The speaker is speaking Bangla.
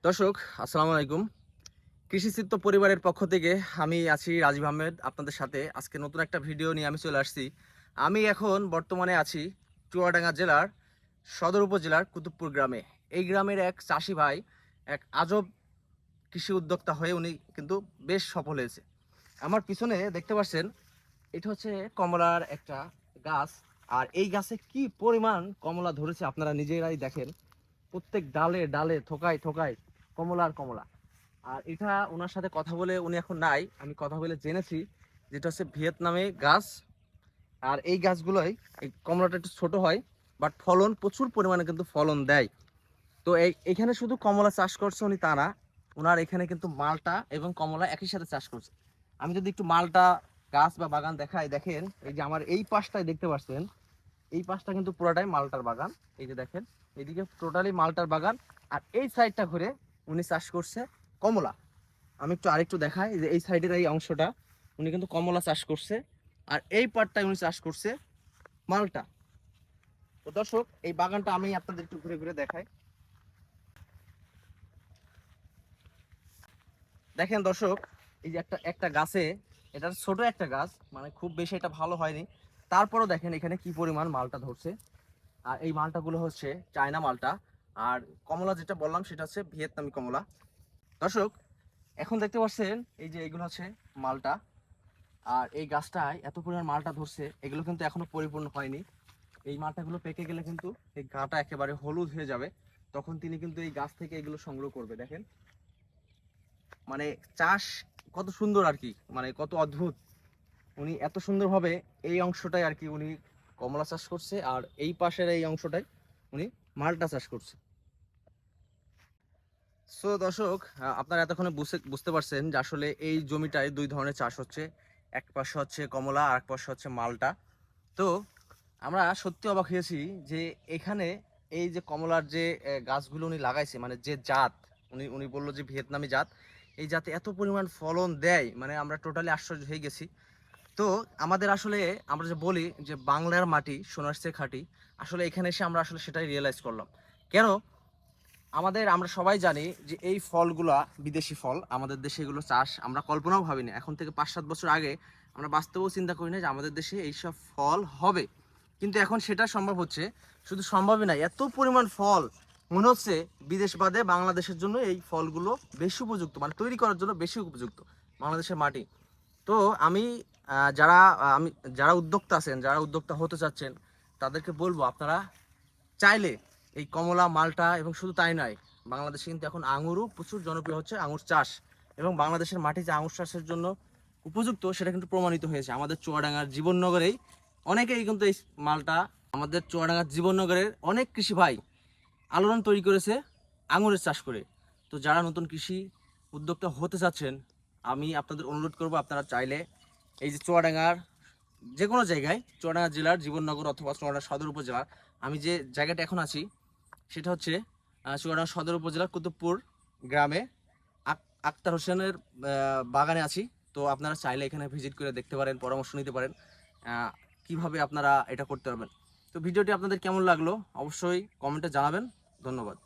দর্শক, আসসালামু আলাইকুম। কৃষিচিত্ত পরিবারের পক্ষ থেকে আমি আছি রাজীব আহমেদ আপনাদের সাথে। আজকে নতুন একটা ভিডিও নিয়ে আমি চলে আসছি। আমি এখন বর্তমানে আছি চুয়াডাঙ্গা জেলার সদর উপজেলার কুতুবপুর গ্রামে। এই গ্রামের এক চাষি ভাই এক আজব কৃষি উদ্যোক্তা হয়ে উনি কিন্তু বেশ সফল হয়েছে। আমার পিছনে দেখতে পাচ্ছেন, এটা হচ্ছে কমলার একটা গাছ। আর এই গাছে কি পরিমাণ কমলা ধরেছে আপনারা নিজেরাই দেখেন। প্রত্যেক ডালে ডালে থোকায় থোকায় কমলা আর কমলা। আর এটা ওনার সাথে কথা বলে, উনি এখন নাই, আমি কথা বলে জেনেছি যেটা হচ্ছে ভিয়েতনামে গাছ। আর এই গাছগুলোই, এই কমলাটা একটু ছোট হয়, বাট ফলন প্রচুর পরিমাণে কিন্তু ফলন দেয়। তো এখানে শুধু কমলা চাষ করছে উনি তা না, ওনার এখানে কিন্তু মালটা এবং কমলা একই সাথে চাষ করছে। আমি যদি একটু মালটা গাছ বা বাগান দেখাই, দেখেন এই যে আমার এই পাশটায় দেখতে পাচ্ছেন, এই পাশটা কিন্তু পুরোটাই মালটার বাগান। এই যে দেখেন, এইদিকে টোটালি মালটার বাগান। আর এই সাইডটা ঘুরে উনি চাষ করছে কমলা। আমি একটু আরেকটু দেখাই, যে এই সাইডের এই অংশটা উনি কিন্তু কমলা চাষ করছে, আর এই পাটটায় উনি চাষ করছে মালটা। তো দর্শক, এই বাগানটা আমি আপনাদের একটু ঘুরে ঘুরে দেখাই। দেখেন দর্শক, এই যে একটা একটা গাছে, এটা ছোট একটা গাছ, মানে খুব বেশি এটা ভালো হয়নি, তারপরও দেখেন এখানে কি পরিমাণ মালটা ধরছে। আর এই মালটাগুলো হচ্ছে চায়না মালটা। আর কমলা যেটা বললাম সেটা হচ্ছে ভিয়েতনামি কমলা। দর্শক, এখন দেখতে পাচ্ছেন এই যে এগুলো হচ্ছে মালটা। আর এই গাছটায় এত পরিমাণ মালটা ধরছে, এগুলো কিন্তু এখনো পরিপূর্ণ হয়নি। এই মালটাগুলো পেকে গেলে কিন্তু এই গাটা একেবারে হলুদ হয়ে যাবে। তখন তিনি কিন্তু এই গাছ থেকে এগুলো সংগ্রহ করবে। দেখেন, মানে চাষ কত সুন্দর আর কি, মানে কত অদ্ভুত। উনি এত সুন্দরভাবে এই অংশটাই আর কি উনি কমলা চাষ করছে, আর এই পাশের এই অংশটাই উনি মালটা চাষ করছে। সো দর্শক, আপনারা এতক্ষণে বুঝতে পারছেন যে আসলে এই জমিটায় দুই ধরনের চাষ হচ্ছে। এক পাশে হচ্ছে কমলা, আর এক পাশে হচ্ছে মালটা। তো আমরা সত্যি অবাক হয়েছি যে এখানে এই যে কমলার যে গাছগুলো উনি লাগাইছে, মানে যে জাত, উনি উনি বললো যে ভিয়েতনামি জাত, এই জাতে এত পরিমাণ ফলন দেয়, মানে আমরা টোটালি আশ্চর্য হয়ে গেছি। তো আমাদের আসলে, আমরা যে বলি যে বাংলার মাটি সোনার চেয়ে খাঁটি, আসলে এখানে এসে আমরা আসলে সেটাই রিয়েলাইজ করলাম। কেন? আমরা সবাই জানি যে এই ফলগুলা বিদেশি ফল, আমাদের দেশে এগুলো চাষ আমরা কল্পনাও ভাবিনি। এখন থেকে 5-7 বছর আগে আমরা বাস্তবেও চিন্তা করি না যে আমাদের দেশে এইসব ফল হবে। কিন্তু এখন সেটা সম্ভব হচ্ছে। শুধু সম্ভবই না, এত পরিমাণ ফল মনে হচ্ছে বিদেশ বাদে বাংলাদেশের জন্য এই ফলগুলো বেশি উপযুক্ত, মানে তৈরি করার জন্য বেশি উপযুক্ত বাংলাদেশের মাটি। তো আমি আমি যারা উদ্যোক্তা আছেন, যারা উদ্যোক্তা হতে চাচ্ছেন, তাদেরকে বলবো আপনারা চাইলে এই কমলা, মালটা এবং শুধু তাই নয়, বাংলাদেশে কিন্তু এখন আঙুরও প্রচুর জনপ্রিয় হচ্ছে, আঙুর চাষ। এবং বাংলাদেশের মাটি যে আঙুর চাষের জন্য উপযুক্ত সেটা কিন্তু প্রমাণিত হয়েছে। আমাদের চুয়াডাঙ্গার জীবননগরেই অনেকেই কিন্তু এই মালটা, আমাদের চুয়াডাঙ্গার জীবননগরের অনেক কৃষি ভাই আলোড়ন তৈরি করেছে আঙুরের চাষ করে। তো যারা নতুন কৃষি উদ্যোক্তা হতে চাচ্ছেন, আমি আপনাদের অনুরোধ করব, আপনারা চাইলে এই যে চুয়াডাঙ্গার যে কোনো জায়গায়, চুয়াডাঙ্গা জেলার জীবননগর অথবা চুয়াডাঙ্গা সদর উপজেলার, আমি যে জায়গাটা এখন আছি সেটা হচ্ছে চুয়াডাঙ্গা সদর উপজেলার কুতুবপুর গ্রামে আক্তার হোসেনের বাগানে আছি। তো আপনারা চাইলে এখানে ভিজিট করে দেখতে পারেন, পরামর্শ নিতে পারেন কিভাবে আপনারা এটা করতে পারবেন। তো ভিডিওটি আপনাদের কেমন লাগলো অবশ্যই কমেন্টে জানাবেন। ধন্যবাদ।